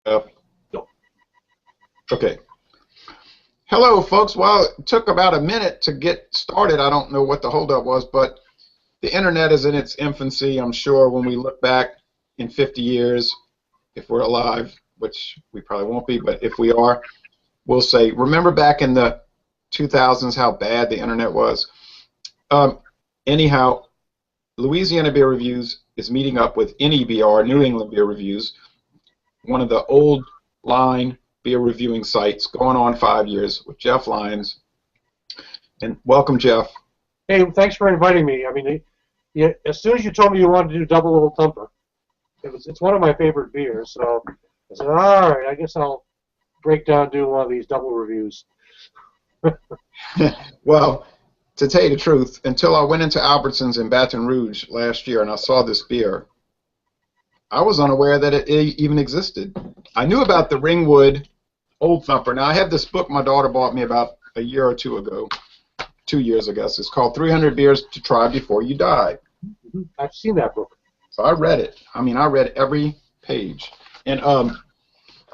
Uh, okay. Hello, folks. Well, it took about a minute to get started. I don't know what the holdup was, but the internet is in its infancy. I'm sure when we look back in 50 years, if we're alive, which we probably won't be, but if we are, we'll say, remember back in the 2000s how bad the internet was? Anyhow, Louisiana Beer Reviews is meeting up with NEBR, New England Beer Reviews, one of the old line beer reviewing sites, going on 5 years with Jeff Lyons. And welcome, Jeff. Hey, thanks for inviting me. I mean, as soon as you told me you wanted to do Double Old Thumper, it's one of my favorite beers. So I said, all right, I guess I'll break down doing one of these double reviews. Well, to tell you the truth, until I went into Albertsons in Baton Rouge last year and I saw this beer, I was unaware that it even existed. I knew about the Ringwood Old Thumper. Now, I have this book my daughter bought me about a year or two ago, 2 years, I guess. It's called 300 Beers to Try Before You Die. I've seen that book. So I read it. I mean, I read every page. And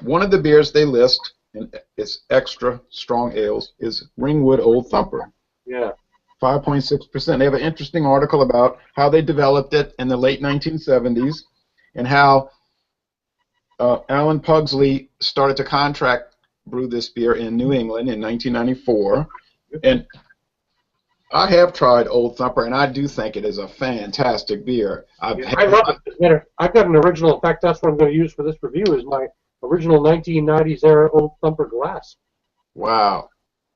one of the beers they list, and it's extra strong ales, is Ringwood Old Thumper. Yeah. 5.6%. They have an interesting article about how they developed it in the late 1970s and how Alan Pugsley started to contract brew this beer in New England in 1994. And I have tried Old Thumper, and I do think it is a fantastic beer. I love it. I've got an original. In fact, that's what I'm going to use for this review is my original 1990s era Old Thumper glass. Wow.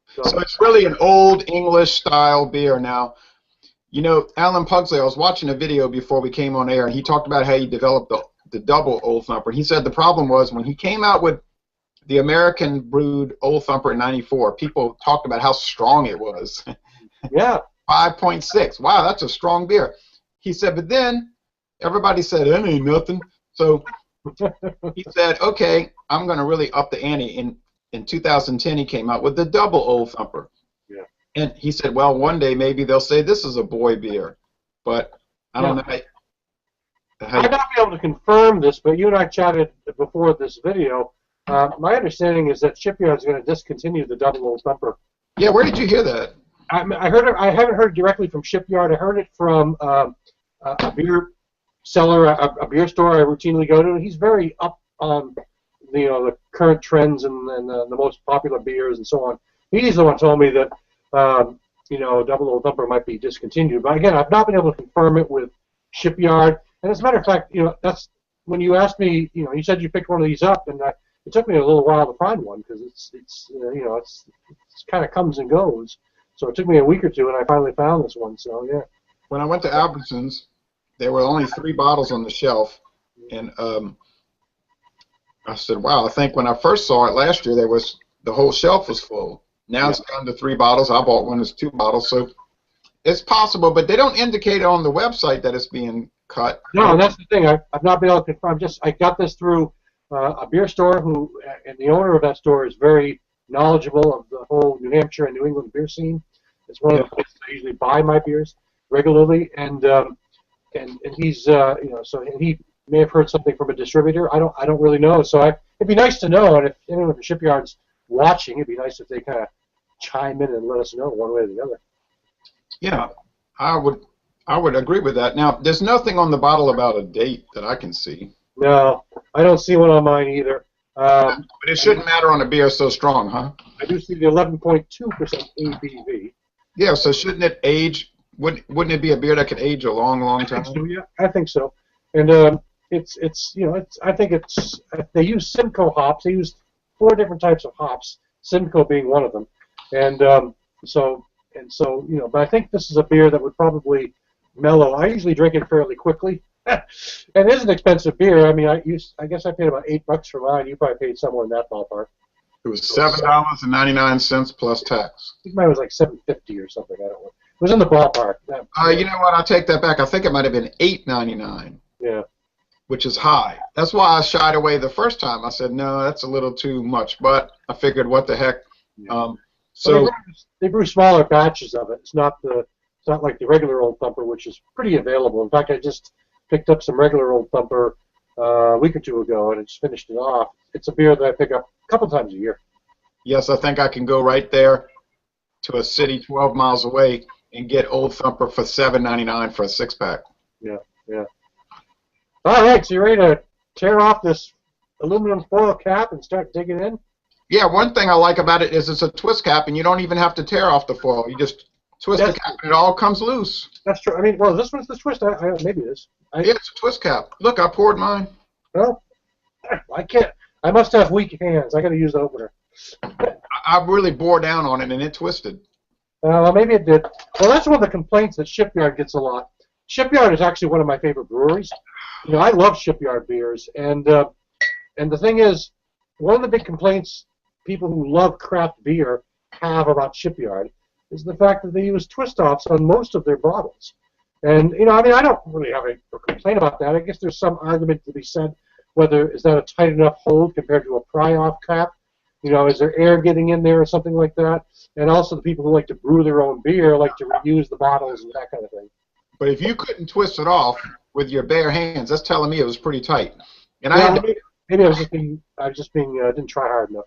So it's really an old English-style beer. Now, you know, Alan Pugsley, I was watching a video before we came on air, and he talked about how he developed the double Old Thumper. He said the problem was when he came out with the American brewed Old Thumper in '94, people talked about how strong it was. Yeah. 5.6. Wow, that's a strong beer. He said, but then everybody said, that ain't nothing. So he said, okay, I'm going to really up the ante. In 2010, he came out with the double Old Thumper. Yeah. And he said, well, one day maybe they'll say this is a boy beer. But I don't know. I might not be able to confirm this, but you and I chatted before this video. My understanding is that Shipyard is going to discontinue the double Old Thumper. Yeah, where did you hear that? I heard it. I haven't heard it directly from Shipyard. I heard it from a beer seller, a beer store I routinely go to. He's very up on the current trends and the most popular beers and so on. He's the one who told me that Double Old Thumper might be discontinued. But again, I've not been able to confirm it with Shipyard. And as a matter of fact, that's when you asked me. You said you picked one of these up, and it took me a little while to find one because it's kind of comes and goes. So it took me a week or two, and I finally found this one. So yeah. When I went to Albertsons, there were only 3 bottles on the shelf, and I said, "Wow!" I think when I first saw it last year, the whole shelf was full. Now it's down to 3 bottles. I bought one that's 2 bottles, so it's possible, but they don't indicate on the website that it's being cut. No, that's the thing. I've not been able to confirm. I got this through a beer store and the owner of that store is very knowledgeable of the whole New Hampshire and New England beer scene. It's one of the places I usually buy my beers regularly, and he's so he may have heard something from a distributor. I don't really know. So it'd be nice to know, and if anyone at the Shipyard's watching, it'd be nice if they kind of chime in and let us know one way or the other. Yeah, I would agree with that. Now, there's nothing on the bottle about a date that I can see. No, I don't see one on mine either. But it shouldn't matter on a beer so strong, huh? I do see the 11.2% ABV. Yeah, so shouldn't it age? Wouldn't it be a beer that could age a long, long time? I think so, yeah, I think so. And I think they use Simcoe hops. They use 4 different types of hops, Simcoe being one of them. And but I think this is a beer that would probably mellow. I usually drink it fairly quickly. And it is an expensive beer. I mean, I guess I paid about $8 for mine. You probably paid somewhere in that ballpark. It was $7.99 plus tax. I think mine was like $7.50 or something. I don't know. It was in the ballpark. You know what? I'll take that back. I think it might have been $8.99. Yeah. Which is high. That's why I shied away the first time. I said, no, that's a little too much. But I figured, what the heck? Yeah. So they brew smaller batches of it. It's not like the regular Old Thumper, which is pretty available. In fact, I just picked up some regular Old Thumper a week or two ago, and I just finished it off. It's a beer that I pick up a couple times a year. Yes, I think I can go right there to a city 12 miles away and get Old Thumper for $7.99 for a 6-pack. Yeah, yeah. All right, so you ready to tear off this aluminum foil cap and start digging in? Yeah, one thing I like about it is it's a twist cap, and you don't even have to tear off the foil. You just twist the cap, and it all comes loose. That's true. I mean, well, this one's the twist. Maybe it is. Yeah, it's a twist cap. Look, I poured mine. Well, I can't. I must have weak hands. I got to use the opener. I really bore down on it, and it twisted. Well, maybe it did. Well, that's one of the complaints that Shipyard gets a lot. Shipyard is actually one of my favorite breweries. You know, I love Shipyard beers, and the thing is, one of the big complaints people who love craft beer have about Shipyard is the fact that they use twist-offs on most of their bottles. And, you know, I mean, I don't really have a complaint about that. I guess there's some argument to be said whether is that a tight enough hold compared to a pry-off cap. You know, is there air getting in there or something like that? And also the people who like to brew their own beer like to reuse the bottles and that kind of thing. But if you couldn't twist it off with your bare hands, that's telling me it was pretty tight. And maybe I was just being didn't try hard enough.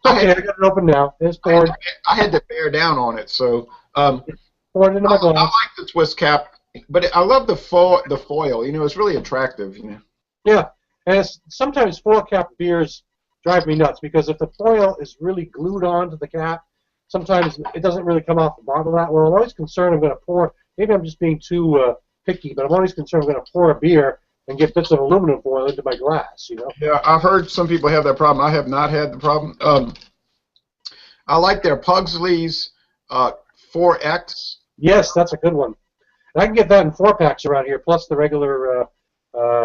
Okay, I got it open now. It's poured. I had to bear down on it, so poured into my glass. I like the twist cap, but I love the foil. You know, it's really attractive. You know. Yeah, and sometimes foil cap beers drive me nuts because if the foil is really glued onto the cap, sometimes it doesn't really come off the bottle that well. I'm always concerned I'm going to pour. Maybe I'm just being too picky, but I'm always concerned I'm going to pour a beer and get bits of aluminum foil into my glass, you know? Yeah, I've heard some people have that problem. I have not had the problem. I like their Pugsley's 4X. Yes, that's a good one. And I can get that in 4-packs around here, plus the regular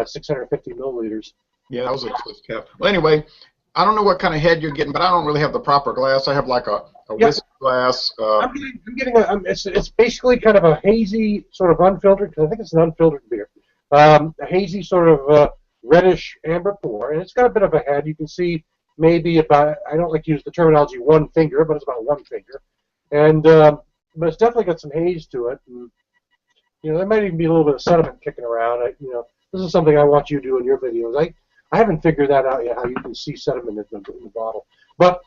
650 milliliters. Yeah, that was a twist cap. Well, anyway, I don't know what kind of head you're getting, but I don't really have the proper glass. I have like a whiskey glass. I'm getting it's basically kind of a hazy, sort of unfiltered, because I think it's an unfiltered beer. A hazy sort of reddish amber pour, and it's got a bit of a head. You can see maybe about, I don't like to use the terminology one finger, but it's about one finger. And but it's definitely got some haze to it. And, you know, there might even be a little bit of sediment kicking around. You know, this is something I want you to do in your videos. I haven't figured that out yet, how you can see sediment in the bottle. But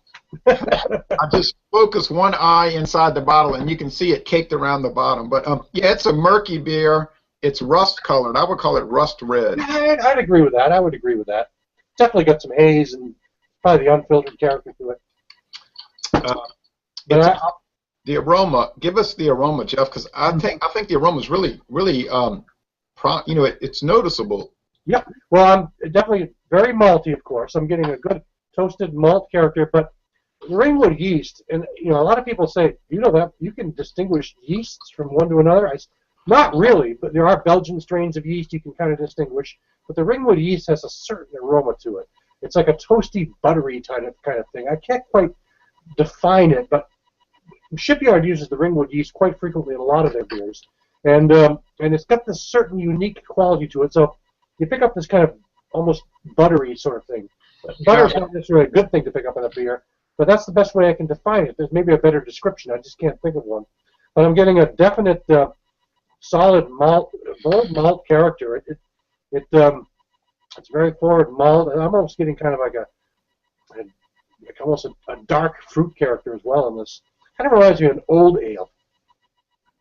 I just focus one eye inside the bottle, and you can see it caked around the bottom. But yeah, it's a murky beer. It's rust colored. I would call it rust red. I'd agree with that. I would agree with that. Definitely got some haze and probably the unfiltered character to it. The aroma. Give us the aroma, Jeff, because I think the aroma is really you know, it's noticeable. Yeah. Well, I'm definitely very malty, of course. I'm getting a good toasted malt character, but Ringwood yeast, and you know, a lot of people say, you know, that you can distinguish yeasts from one to another. Not really, but there are Belgian strains of yeast you can kind of distinguish. But the Ringwood yeast has a certain aroma to it. It's like a toasty, buttery kind of thing. I can't quite define it, but Shipyard uses the Ringwood yeast quite frequently in a lot of their beers, and it's got this certain unique quality to it. So you pick up this kind of almost buttery sort of thing. Butter is not necessarily a good thing to pick up in a beer, but that's the best way I can define it. There's maybe a better description. I just can't think of one. But I'm getting a definite solid malt, bold malt character. It's very forward malt, and I'm almost getting kind of like almost a dark fruit character as well in this. Kind of reminds me of an old ale.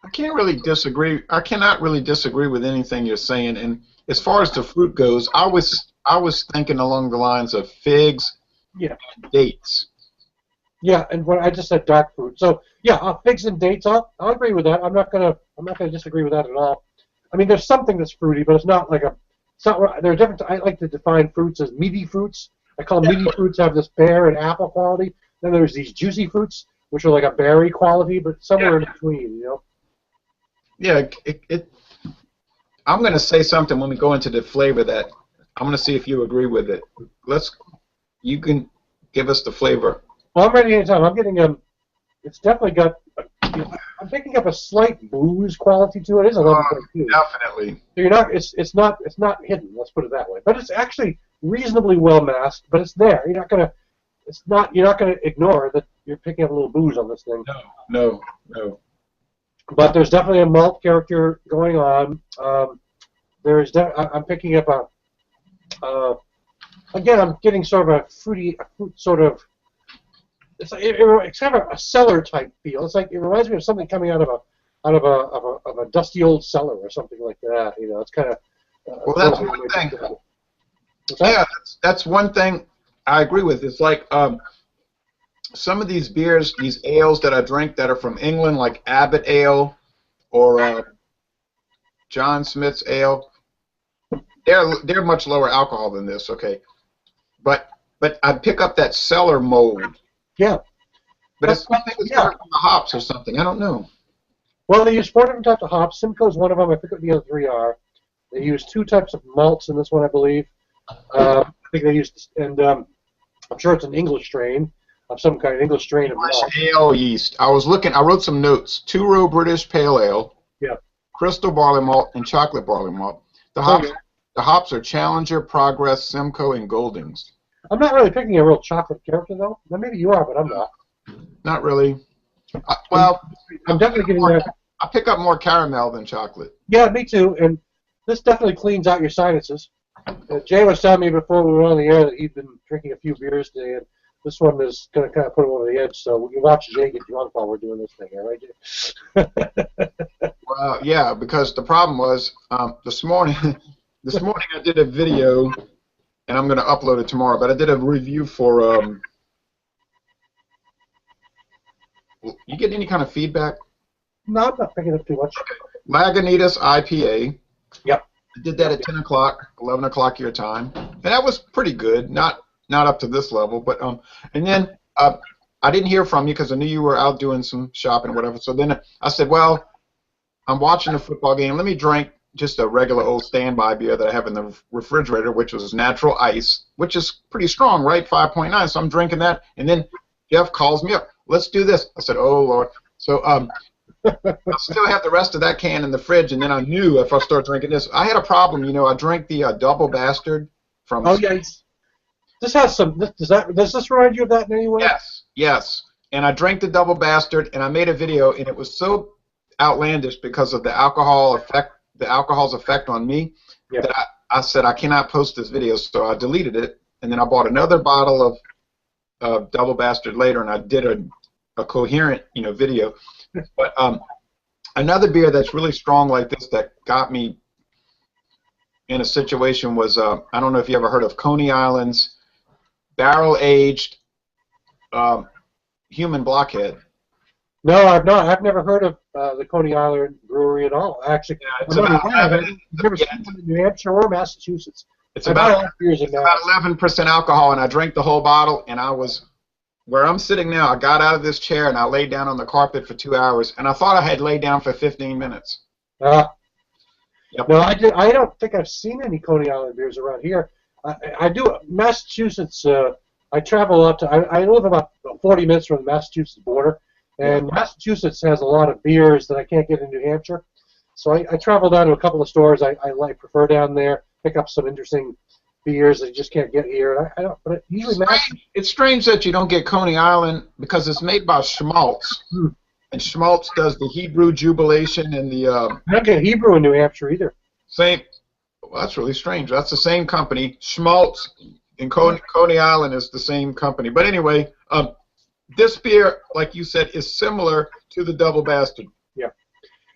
I can't really disagree. I cannot really disagree with anything you're saying. And as far as the fruit goes, I was thinking along the lines of figs, and dates. Yeah, and what I just said dark fruit. So yeah, figs and dates. I'll agree with that. I'm not gonna disagree with that at all. I mean, there's something that's fruity, but it's not like there are different. I like to define fruits as meaty fruits. I call meaty fruits have this pear and apple quality. Then there's these juicy fruits, which are like a berry quality, but somewhere in between, you know. Yeah, I'm going to say something when we go into the flavor that I'm going to see if you agree with it. You can give us the flavor. Well, I'm ready anytime. I'm getting it's definitely got. I'm picking up a slight booze quality to it. It is 11.2. Definitely. So you're not. It's not hidden. Let's put it that way. But it's actually reasonably well masked. But it's there. You're not gonna. You're not gonna ignore that you're picking up a little booze on this thing. No. But there's definitely a malt character going on. I'm picking up Again, I'm getting sort of a fruit sort of. It's kind of a cellar type feel. It's like it reminds me of something coming out of a dusty old cellar or something like that. You know, it's kind of. Well, that's one thing. Yeah, that's one thing I agree with. It's like some of these beers, these ales that I drink that are from England, like Abbott Ale or John Smith's Ale, they're much lower alcohol than this. Okay, but I pick up that cellar mold. Yeah. But it's something that's from the hops or something. I don't know. Well, they use 4 different types of hops. Simcoe's one of them. I forget what the other 3 are. They use 2 types of malts in this one, I believe. I think they use, and I'm sure it's an English strain of some kind, English strain of malt. Ale yeast. I wrote some notes. 2-row British Pale Ale. Yeah. Crystal barley malt and chocolate barley malt. The hops are Challenger, Progress, Simcoe, and Goldings. I'm not really picking a real chocolate character, though. Well, maybe you are, but I'm not. Not really. Well, I'm definitely getting there. I pick up more caramel than chocolate. Yeah, me too. And this definitely cleans out your sinuses. Jay was telling me before we were on the air that he'd been drinking a few beers today, and this one is going to kind of put him over the edge. So we can watch Jay get drunk while we're doing this thing here, right, Jay? Well, yeah, because the problem was this morning I did a video, and I'm going to upload it tomorrow, but I did a review for you get any kind of feedback? No, I'm not picking up too much. Lagunitas IPA. Yep. I did that at 10 o'clock, 11 o'clock your time, and that was pretty good. Not up to this level, but and then I didn't hear from you because I knew you were out doing some shopping or whatever. So then I said, well, I'm watching the football game. Let me drink just a regular old standby beer that I have in the refrigerator, which was natural ice, which is pretty strong, right? 5.9. So I'm drinking that, and then Jeff calls me up. Let's do this. I said, oh, Lord. So I still have the rest of that can in the fridge, and then I knew if I start drinking this. I had a problem, you know. I drank the Double Bastard from... Oh, yeah. This has some... Does this remind you of that in any way? Yes, yes. And I drank the Double Bastard, and I made a video, and it was so outlandish because of the alcohol's effect on me that I said I cannot post this video, so I deleted it, and then I bought another bottle of Double Bastard later, and I did a coherent, video. But another beer that's really strong like this that got me in a situation was I don't know if you ever heard of Coney Island's barrel-aged human blockhead. No, I've not. I've never heard of the Coney Island Brewery at all. Actually, I've never seen it in New Hampshire or Massachusetts. It's about 11% alcohol, and I drank the whole bottle, and I was where I'm sitting now. I got out of this chair, and I laid down on the carpet for 2 hours, and I thought I had laid down for 15 minutes. Yep. No, I don't think I've seen any Coney Island beers around here. I do. Massachusetts, I travel up to, I live about 40 minutes from the Massachusetts border, and Massachusetts has a lot of beers that I can't get in New Hampshire. So I travel down to a couple of stores I prefer down there, pick up some interesting beers that you just can't get here. I don't, but usually it's strange that you don't get Coney Island because it's made by Schmaltz, and Schmaltz does the Hebrew Jubilation and the. I don't get Hebrew in New Hampshire either. Same. Well, that's really strange. That's the same company. Schmaltz and Coney Island is the same company. But anyway, this beer, like you said, is similar to the Double Bastard. Yeah.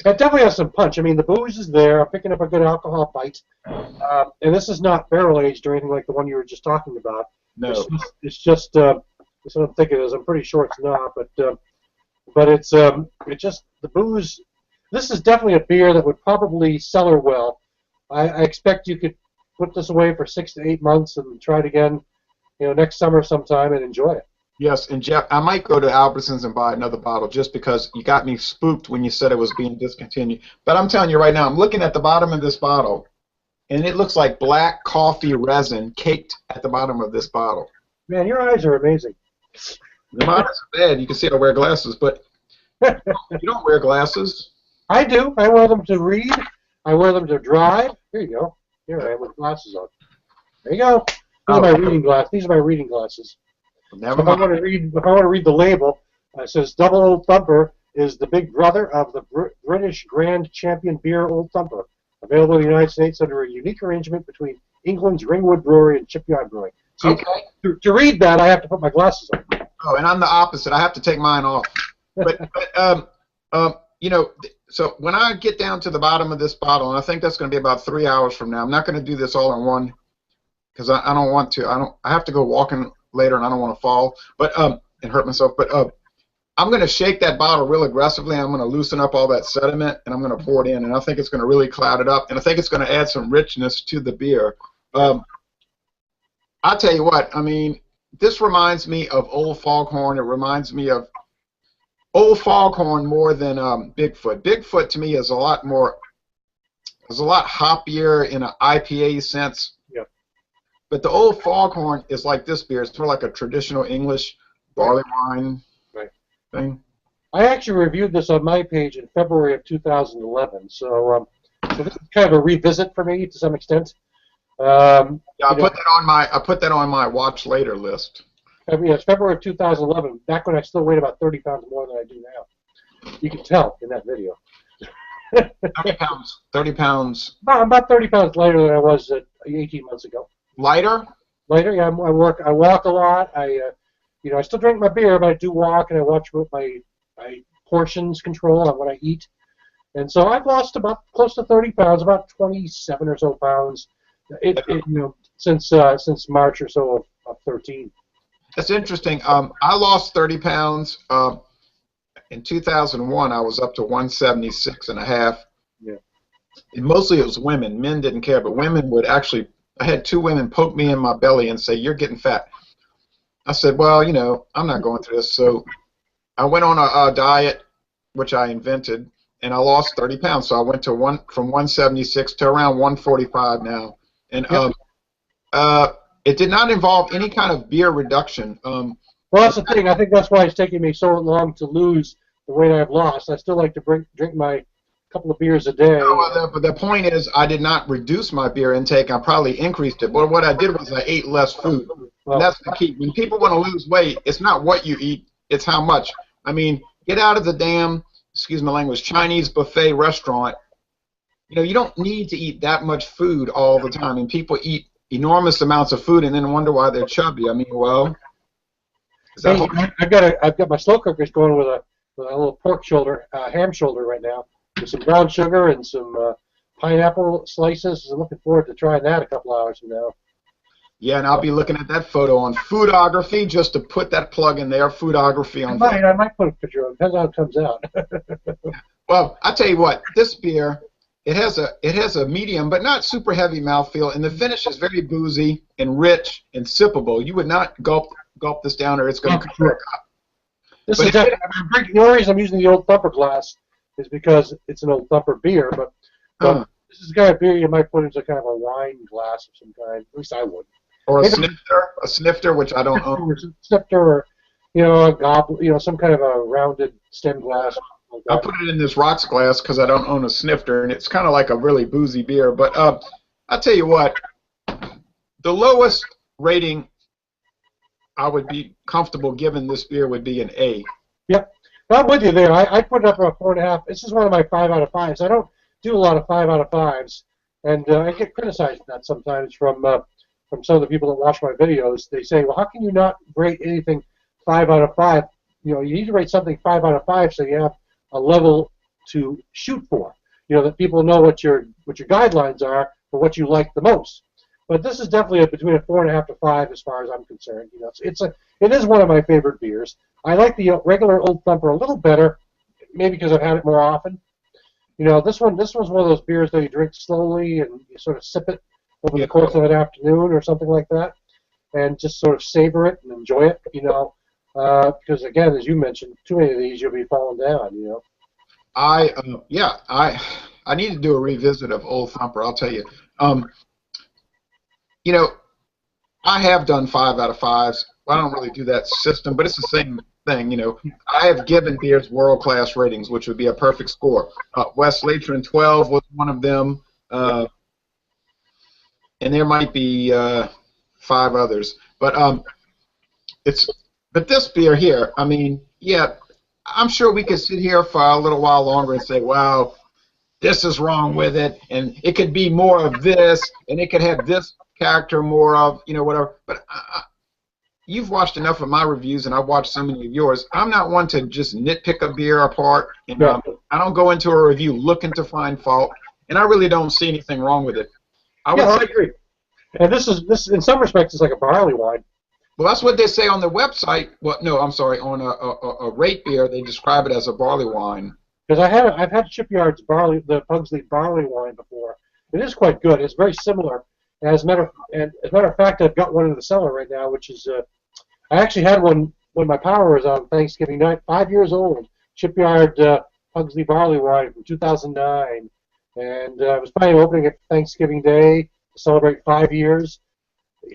It definitely has some punch. I mean, the booze is there. I'm picking up a good alcohol bite. And this is not barrel-aged or anything like the one you were just talking about. No. It's just that's what I'm thinking is. I'm pretty sure it's not, but it's just the booze. This is definitely a beer that would probably cellar well. I expect you could put this away for 6 to 8 months and try it again, next summer sometime and enjoy it. Yes, and Jeff, I might go to Albertsons and buy another bottle just because you got me spooked when you said it was being discontinued. But I'm telling you right now, I'm looking at the bottom of this bottle, and it looks like black coffee resin caked at the bottom of this bottle. Man, your eyes are amazing. Mine are bad. You can see I wear glasses, but you don't wear glasses. I do. I wear them to read. I wear them to drive. Here you go. Here I am with glasses on. There you go. These are my reading glasses. These are my reading glasses. Never so if I want to read the label, it says Double Old Thumper is the big brother of the British Grand Champion beer Old Thumper, Available in the United States under a unique arrangement between England's Ringwood Brewery and Shipyard Brewing. See, Okay. to read that, I have to put my glasses on. Oh, and I'm the opposite. I have to take mine off. But you know, so when I get down to the bottom of this bottle, and I think that's going to be about 3 hours from now. I'm not going to do this all in one because I don't want to. I have to go walking later, and I don't want to fall, but and hurt myself. But I'm going to shake that bottle real aggressively. I'm going to loosen up all that sediment, and I'm going to pour it in, and I think it's going to really cloud it up, and I think it's going to add some richness to the beer. I'll tell you what. I mean, this reminds me of Old Foghorn. It reminds me of Old Foghorn more than Bigfoot. Bigfoot to me is a lot hoppier in an IPA sense. Yep. But the Old Foghorn is like this beer. It's more like a traditional English barley wine thing. I actually reviewed this on my page in February of 2011, so this is kind of a revisit for me to some extent. Yeah, I put that on my watch later list. I mean, it's February of 2011, back when I still weighed about 30 pounds more than I do now. You can tell in that video. 30 pounds. 30 pounds. About 30 pounds lighter than I was 18 months ago. Lighter? Lighter, yeah. I walk a lot. I still drink my beer, but I do walk, and I watch what my portions control on what I eat. And so I've lost about close to 30 pounds, about 27 or so pounds, since March or so of 13. That's interesting. I lost 30 pounds. In 2001, I was up to 176 and a half. Yeah. And mostly it was women. Men didn't care, but women would actually. I had 2 women poke me in my belly and say, "You're getting fat." I said, "Well, I'm not going through this." So I went on a diet, which I invented, and I lost 30 pounds. So I went from 176 to around 145 now. And it did not involve any kind of beer reduction. Well, that's the thing. I think that's why it's taking me so long to lose the weight I've lost. I still like to drink my couple of beers a day. No, but the point is, I did not reduce my beer intake. I probably increased it. But what I did was I ate less food. And that's the key. When people want to lose weight, it's not what you eat, it's how much. I mean, get out of the damn, excuse my language, Chinese buffet restaurant. You don't need to eat that much food all the time. And people eat enormous amounts of food and then wonder why they're chubby. I mean, well, I've got my slow cookers going with a little pork shoulder, ham shoulder right now, with some brown sugar and some pineapple slices. I'm looking forward to trying that a couple hours from now. Yeah, and I'll be looking at that photo on Foodography, just to put that plug in there, Foodography on. I might put a picture of it. Depends how it comes out. Well, I tell you what, this beer. It has a medium but not super heavy mouthfeel, and the finish is very boozy and rich and sippable. You would not gulp this down, or it's going to crack up. The only reason I'm using the old Thumper glass is because it's an old Thumper beer, but this is the kind of beer you might put into kind of a wine glass of some kind. At least I would. Or a snifter, which I don't own. A snifter, or a goblet, some kind of a rounded stem glass. I put it in this rocks glass because I don't own a snifter, and it's kind of like a really boozy beer. But I'll tell you what, the lowest rating I would be comfortable giving this beer would be an A. Yep, I'm with you there. I put it up at a 4.5. This is one of my 5 out of 5s. I don't do a lot of 5 out of 5s, and I get criticized for that sometimes from some of the people that watch my videos. They say, "Well, how can you not rate anything 5 out of 5? You need to rate something 5 out of 5 so you have a level to shoot for. That people know what your guidelines are for what you like the most." But this is definitely between a 4.5 to 5 as far as I'm concerned. It is one of my favorite beers. I like the regular Old Thumper a little better, maybe because I've had it more often. This one's one of those beers that you drink slowly and you sort of sip it over the course of an afternoon or something like that, and just sort of savor it and enjoy it. Because again, as you mentioned, too many of these you'll be falling down. I need to do a revisit of Old Thumper. I'll tell you. I have done 5 out of 5s. I don't really do that system, but it's the same thing. I have given beers world-class ratings, which would be a perfect score. West Latron 12 was one of them, and there might be 5 others. But this beer here, I mean, yeah, I'm sure we could sit here for a little while longer and say, wow, this is wrong with it, and it could be more of this, and it could have this character more of, whatever. But you've watched enough of my reviews, and I've watched so many of yours. I'm not one to just nitpick a beer apart. And Yeah. I don't go into a review looking to find fault, and I really don't see anything wrong with it. I agree. And this in some respects, is like a barley wine. Well, that's what they say on their website. Well, no, I'm sorry. On a rate beer, they describe it as a barley wine. Because I've had Shipyard's the Pugsley barley wine before. It is quite good. It's very similar. And as a matter of fact, I've got one in the cellar right now, which is I actually had one when my power was on Thanksgiving night. 5 years old. Shipyard Pugsley barley wine from 2009, and I was planning on opening it Thanksgiving Day to celebrate 5 years.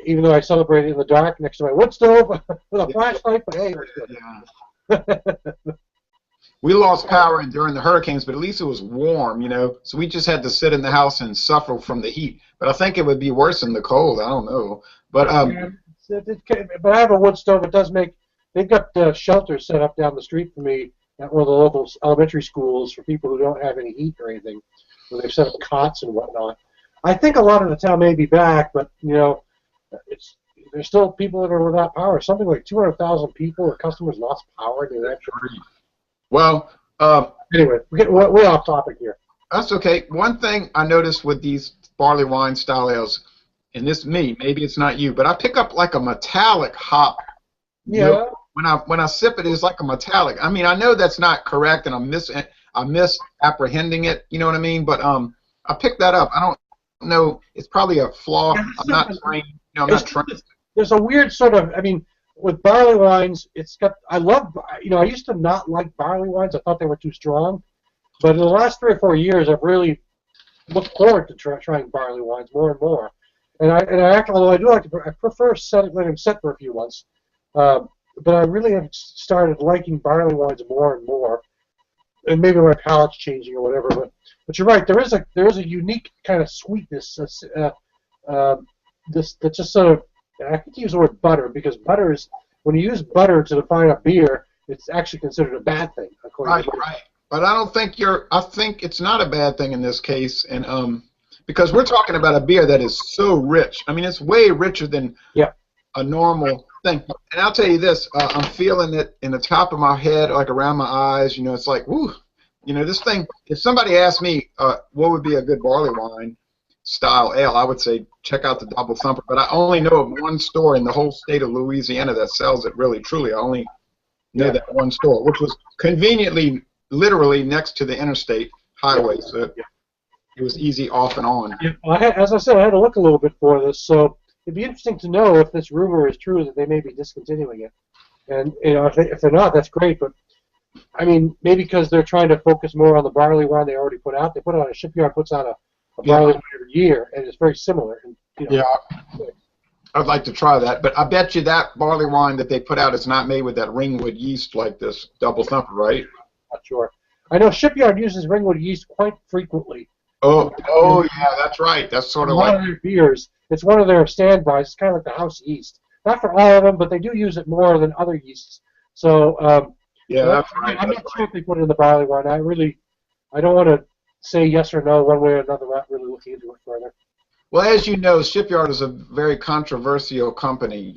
Even though I celebrated in the dark next to my wood stove with a flashlight, but hey, yeah. We lost power during the hurricanes, but at least it was warm, So we just had to sit in the house and suffer from the heat. But I think it would be worse in the cold. I don't know. But but I have a wood stove. It does make. They've got shelters set up down the street from me at one of the local elementary schools for people who don't have any heat or anything, where they've set up cots and whatnot. I think a lot of the town may be back, but there's still people that are without power. Something like 200,000 people or customers lost power in that. Well, anyway, we're off topic here. That's okay. One thing I noticed with these barley wine style ales, and this maybe it's not you, but I pick up like a metallic hop. Yeah. When I sip it, it's like a metallic. I mean, I know that's not correct, and I'm misapprehending it. You know what I mean? But I picked that up. I don't know. It's probably a flaw. I'm not trained. I'm not trained. There's a weird sort of. I mean, with barley wines, I used to not like barley wines. I thought they were too strong. But in the last 3 or 4 years, I've really looked forward to trying barley wines more and more. And although I do like I prefer letting them sit for a few months. But I really have started liking barley wines more and more. And maybe my palate's changing or whatever. But you're right. There is a unique kind of sweetness. That just sort of. I hate to use the word butter because butter is, when you use butter to define a beer, it's actually considered a bad thing. Right. But I don't think I think it's not a bad thing in this case, and because we're talking about a beer that is so rich. I mean, it's way richer than a normal thing. And I'll tell you this: I'm feeling it in the top of my head, like around my eyes. It's like, woo. This thing. If somebody asked me what would be a good barley wine style ale, I would say check out the Double Thumper. But I only know of one store in the whole state of Louisiana that sells it really, truly. I only know that one store, which was conveniently, literally next to the interstate highway, so it was easy off and on. Yeah, well, as I said, I had to look a little bit for this, so it'd be interesting to know if this rumor is true that they may be discontinuing it. And if they're not, that's great. But I mean, maybe because they're trying to focus more on the barley wine they already put out. They put out a Shipyard puts out a barley wine every year, and it's very similar. And, I'd like to try that, but I bet you that barley wine that they put out is not made with that ringwood yeast like this Double Thumper, right? Not sure. I know Shipyard uses ringwood yeast quite frequently. Oh, yeah, that's right. That's sort of like a lot of their beers. It's one of their standbys. It's kind of like the house yeast. Not for all of them, but they do use it more than other yeasts. So that's right. I'm not sure if they put it in the barley wine. I don't want to say yes or no one way or another. Not really looking into it further. Well, as you know, Shipyard is a very controversial company.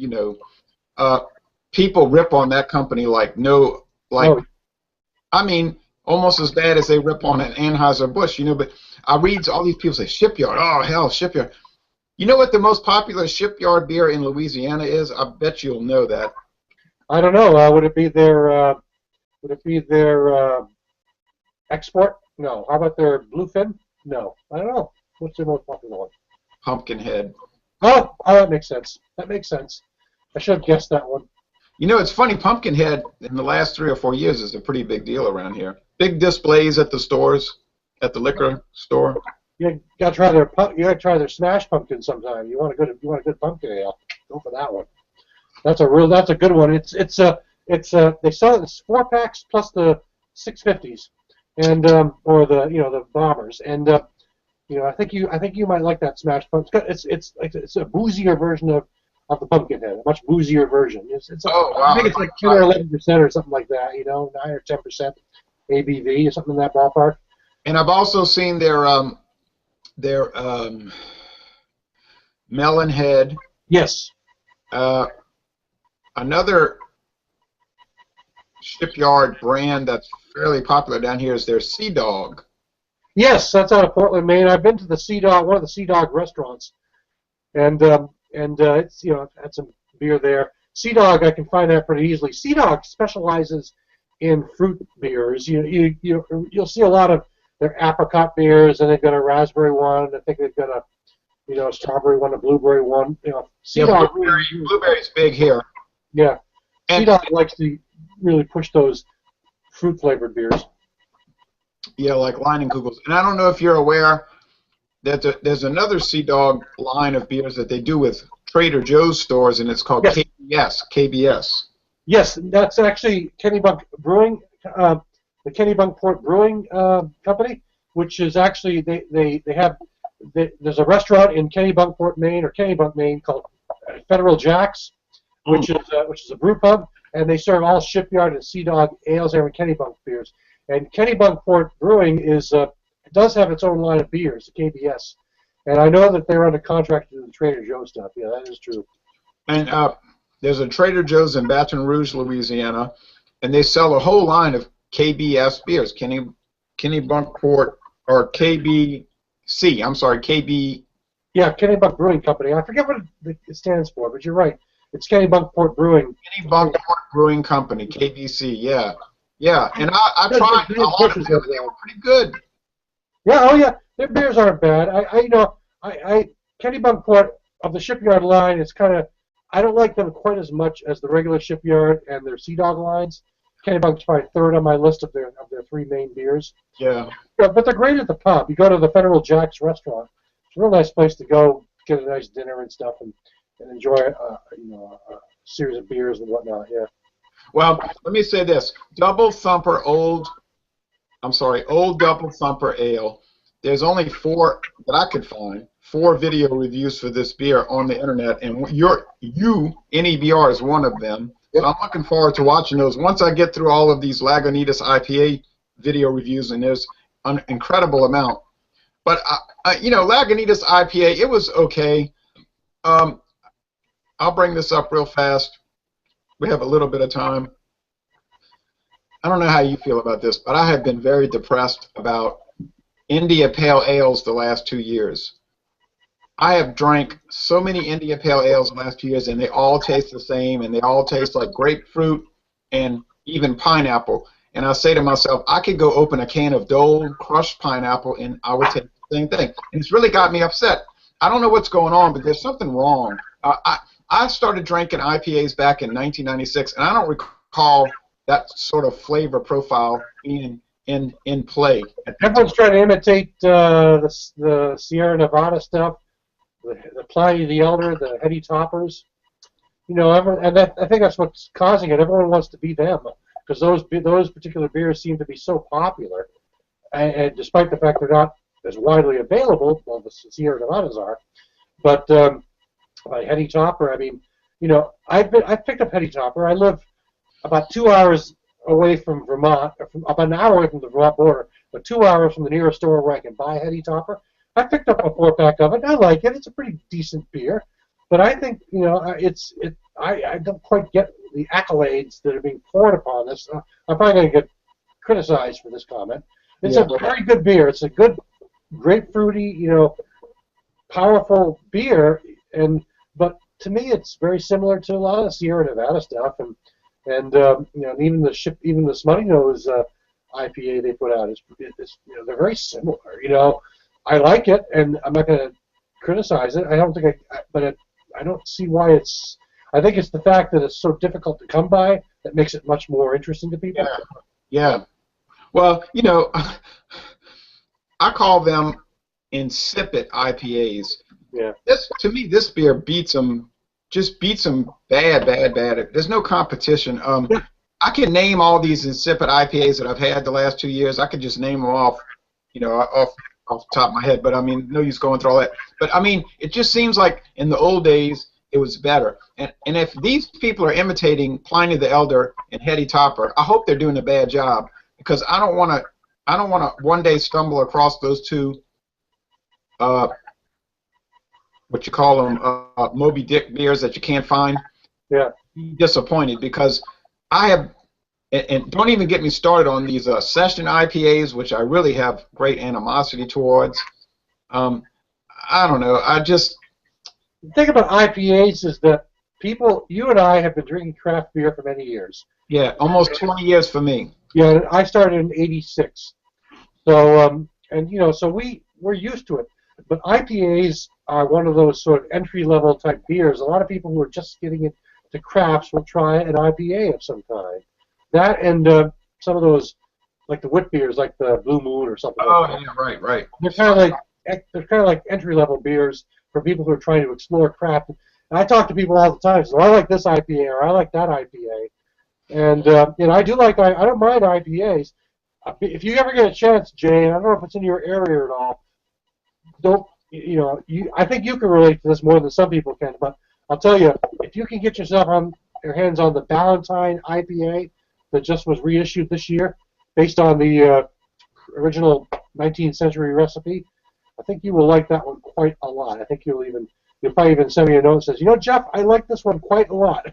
People rip on that company I mean, almost as bad as they rip on an Anheuser-Busch, But I read all these people say, Shipyard, oh, hell, Shipyard. You know what the most popular Shipyard beer in Louisiana is? I bet you'll know that. I don't know. Would it be their export? No. How about their Bluefin? No. I don't know. What's their most popular one? Pumpkinhead. Oh, that makes sense. That makes sense. I should have guessed that one. It's funny. Pumpkinhead in the last 3 or 4 years is a pretty big deal around here. Big displays at the stores, at the liquor store. You gotta try their smash pumpkin sometime. You want a good pumpkin ale? Go for that one. That's a good one. They sell it in 4-packs plus the 650s, and or the bombers, and I think you might like that smash pumpkin. It's a boozier version of the Pumpkinhead, a much boozier version. I think it's like 10 or 11% or something like that. 9 or 10% ABV or something in that ballpark. And I've also seen their Melon Head. Yes. Uh, Another Shipyard brand that's fairly popular down here is their Sea Dog. Yes, that's out of Portland, Maine. I've been to the Sea Dog, one of the Sea Dog restaurants, and it's I've had some beer there. Sea Dog, I can find that pretty easily. Sea Dog specializes in fruit beers. You'll see a lot of their apricot beers, and they've got a raspberry one. I think they've got a strawberry one, a blueberry one. Sea Dog. Blueberry's big here. Yeah, And Sea Dog likes to really push those fruit flavored beers. yeah, like Leinenkugels. And I don't know if you're aware that there's another Sea Dog line of beers that they do with Trader Joe's stores, and it's called Yes. KBS. Yes, that's actually Kennebunk Brewing, the Kennebunkport Brewing Company, which is actually there's a restaurant in Kennebunkport, Maine, or Kennebunk, Maine, called Federal Jack's, which is a brew pub, and they serve all Shipyard and Sea Dog ales and Kennebunk beers. And Kennebunkport Brewing does have its own line of beers, the KBS, and I know that they're under contract to the Trader Joe's stuff. Yeah, that is true. And there's a Trader Joe's in Baton Rouge, Louisiana, and they sell a whole line of KBS beers, Kennebunkport, or KBC. I'm sorry, KB. Yeah, Kennebunk Brewing Company. I forget what it stands for, but you're right. It's Kennebunkport Brewing. Kennebunkport Brewing Company, KBC. Yeah, yeah. And I tried a lot of them. They were pretty good. Yeah, oh yeah, their beers aren't bad. Kennebunkport of the Shipyard line is I don't like them quite as much as the regular Shipyard and their Sea Dog lines. Kennebunk's probably third on my list of their three main beers. Yeah. But they're great at the pub. You go to the Federal Jack's restaurant. It's a real nice place to go get a nice dinner and stuff and enjoy a series of beers and whatnot. Yeah. Well, let me say this: Old Double Thumper Ale. There's only 4 that I could find. 4 video reviews for this beer on the internet, and NEBR is one of them. Yep. So I'm looking forward to watching those. Once I get through all of these Lagunitas IPA video reviews, and there's an incredible amount. But Lagunitas IPA, it was okay. I'll bring this up real fast. We have a little bit of time. I don't know how you feel about this, but I have been very depressed about India Pale Ales the last 2 years. I have drank so many India Pale Ales the last 2 years, and they all taste the same, and they all taste like grapefruit and even pineapple. And I say to myself, I could go open a can of Dole crushed pineapple, and I would take the same thing. And it's really got me upset. I don't know what's going on, but there's something wrong. I started drinking IPAs back in 1996, and I don't recall that sort of flavor profile being in play. Everyone's trying to imitate the Sierra Nevada stuff, the Pliny the Elder, the Heady Toppers. I think that's what's causing it. Everyone wants to be them because those particular beers seem to be so popular, and despite the fact they're not as widely available, well, the Sierra Nevadas are, but Heady Topper. I mean, I've picked up Heady Topper. I live about 2 hours away from Vermont, about an hour away from the Vermont border, but 2 hours from the nearest store where I can buy Heady Topper. I picked up a 4-pack of it. I like it. It's a pretty decent beer, but I think I don't quite get the accolades that are being poured upon this. I'm probably going to get criticized for this comment. It's a very good beer. It's a good grapefruity, powerful beer, but to me it's very similar to a lot of the Sierra Nevada stuff, and even the Smutty Nose IPA they put out is they're very similar. I like it, and I'm not going to criticize it. I don't think I don't see why it's. I think it's the fact that it's so difficult to come by that makes it much more interesting to people. Yeah. Well, I call them insipid IPAs. Yeah. To me, this beer beats them bad. There's no competition. I can name all these insipid IPAs that I've had the last 2 years. I could just name them off the top of my head. But I mean, no use going through all that. But I mean, it just seems like in the old days it was better. And if these people are imitating Pliny the Elder and Heady Topper, I hope they're doing a bad job, because I don't want to I don't want to one day stumble across those two, uh, what you call them, Moby Dick beers that you can't find. Yeah. Be disappointed because I have, and don't even get me started on these session IPAs, which I really have great animosity towards. I don't know. I just The thing about IPAs is that people, you and I have been drinking craft beer for many years. yeah, almost 20 years for me. Yeah, I started in '86. So, and you know, so we're used to it. But IPAs are one of those sort of entry-level type beers. A lot of people who are just getting into crafts will try an IPA of some kind. That and some of those, like the wit beers, like the Blue Moon or something Oh, like that. yeah, right, right. They're kind of like entry-level beers for people who are trying to explore craft. And I talk to people all the time. So I like this IPA or I like that IPA, and you know, I don't mind IPAs. If you ever get a chance, Jay, I don't know if it's in your area at all. Don't you know? I think you can relate to this more than some people can. But I'll tell you, if you can get yourself on your hands on the Ballantine IPA that just was reissued this year, based on the original 19th century recipe, I think you will like that one quite a lot. I think you'll probably even send me a note that says, you know, Jeff, I like this one quite a lot.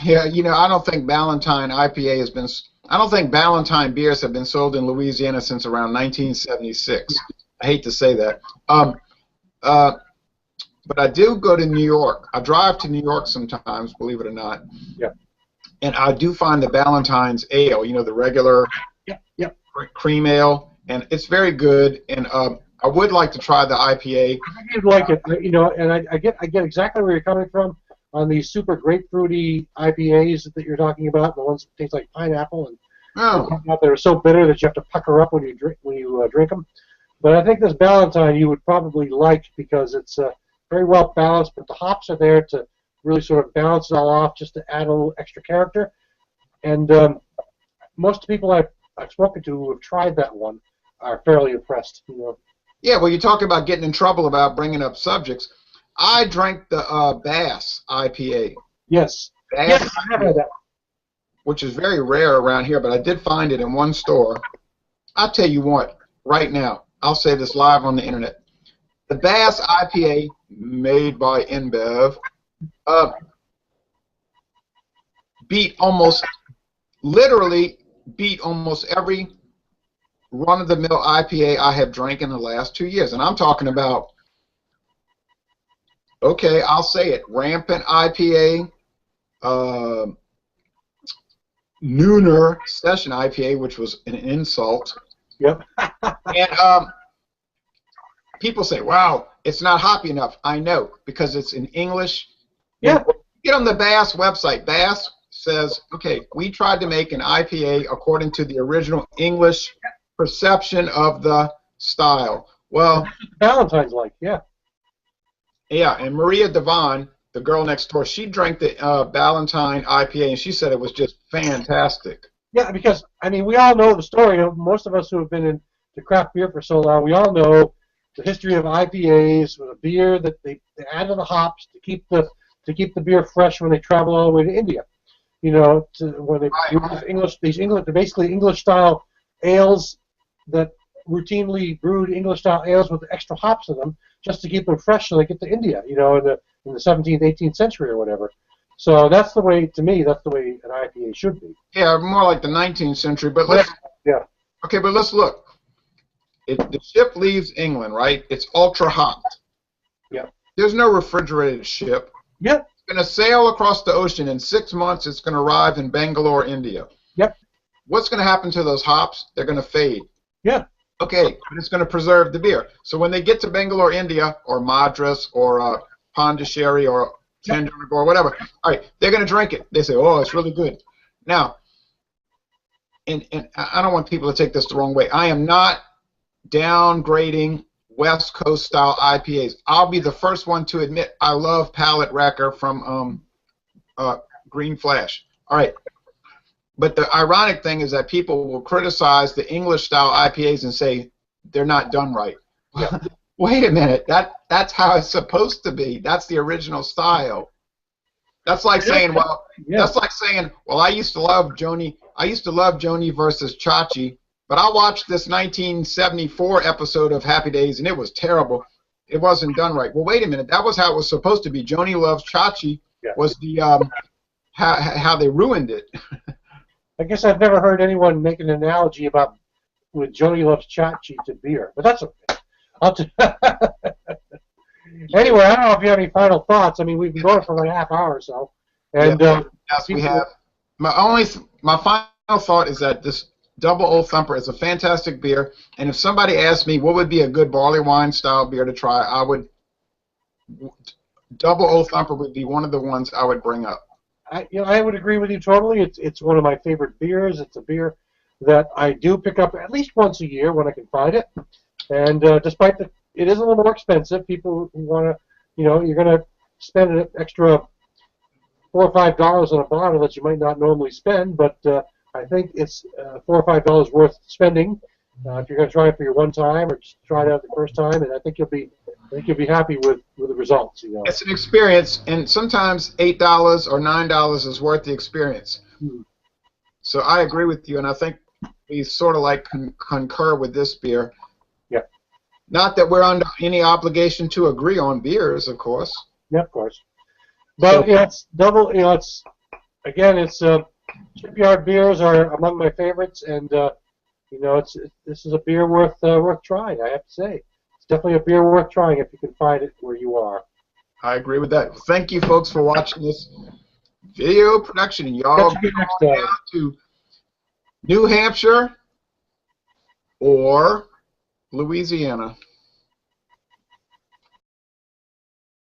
Yeah, you know, I don't think Ballantine IPA has been. I don't think Ballantine beers have been sold in Louisiana since around 1976. I hate to say that. But I do go to New York. I drive to New York sometimes, believe it or not. Yeah. And I do find the Ballantine's ale, you know, the regular cream ale, and it's very good. And I would like to try the IPA. I think you'd like it, you know, and I get exactly where you're coming from on these super grapefruity IPAs that you're talking about, the ones that taste like pineapple and that are so bitter that you have to pucker up when you drink them. But I think this Ballantine you would probably like because it's very well balanced, but the hops are there to really sort of balance it all off, just to add a little extra character. And most people I've spoken to who have tried that one are fairly impressed. You know. Yeah, well, you talk about getting in trouble about bringing up subjects. I drank the Bass IPA. Yes. Bass, yes, I have had that. Which is very rare around here, but I did find it in one store. I'll tell you what, right now, I'll say this live on the internet. The Bass IPA, made by InBev, literally beat almost every run-of-the-mill IPA I have drank in the last 2 years. And I'm talking about, okay, I'll say it, Rampant IPA, Nooner Session IPA, which was an insult. Yep. And people say, wow, it's not hoppy enough. I know, because it's in English. Yeah. Get on the Bass website. Bass says, okay, we tried to make an IPA according to the original English perception of the style. Well, Valentine's like, yeah. Yeah, and Maria Devon, the girl next door, she drank the Ballantine IPA, and she said it was just fantastic. Yeah, because, I mean, we all know the story. Most of us who have been into craft beer for so long, we all know the history of IPAs with a beer that they add to the hops to keep the beer fresh when they travel all the way to India. You know, when they they're basically English style ales that routinely brewed English style ales with extra hops in them just to keep them fresh so they get to India. You know, in the 17th, 18th century or whatever. So that's the way, to me, that's the way an IPA should be. Yeah, more like the 19th century. But okay, but let's look. The ship leaves England, right? It's ultra hot. Yeah. There's no refrigerated ship. Yep. It's going to sail across the ocean. In 6 months, it's going to arrive in Bangalore, India. Yep. What's going to happen to those hops? They're going to fade. Yeah. Okay, but it's going to preserve the beer. So when they get to Bangalore, India, or Madras, or Pondicherry, or Chandigarh, or whatever, all right, they're going to drink it. They say, oh, it's really good. Now, and I don't want people to take this the wrong way. I am not downgrading West Coast style IPAs. I'll be the first one to admit I love Palate Wrecker from Green Flash. All right. But the ironic thing is that people will criticize the English style IPAs and say they're not done right. Yeah. Wait a minute. That's how it's supposed to be. That's the original style. That's like saying, well, I used to love Joni versus Chachi, But I watched this 1974 episode of Happy Days, and it was terrible. It wasn't done right. Well, wait a minute. That was how it was supposed to be. Joni Loves Chachi was the how they ruined it. I guess I've never heard anyone make an analogy about with Joni Loves Chachi to beer, but that's okay. Anyway, I don't know if you have any final thoughts. I mean, we've been going for like a half hour or so, and yes, we have. My final thought is that this Double Old Thumper is a fantastic beer, and if somebody asked me what would be a good barley wine style beer to try, Double Old Thumper would be one of the ones I would bring up. I would agree with you totally. It's one of my favorite beers. It's a beer that I do pick up at least once a year when I can find it, and despite it is a little more expensive. People who want to, you're going to spend an extra $4 or $5 on a bottle that you might not normally spend, but I think it's $4 or $5 worth spending if you're going to try it for your one time or just try it out the first time, and I think you'll be happy with the results. It's an experience, and sometimes $8 or $9 is worth the experience. So I agree with you, and I think we sort of like concur with this beer. Yeah. Not that we're under any obligation to agree on beers, of course. Yeah, of course. But it's double. It's Shipyard beers are among my favorites, and this is a beer worth trying. I have to say, it's definitely a beer worth trying if you can find it where you are. I agree with that. Thank you, folks, for watching this video production, and y'all go down to New Hampshire or Louisiana.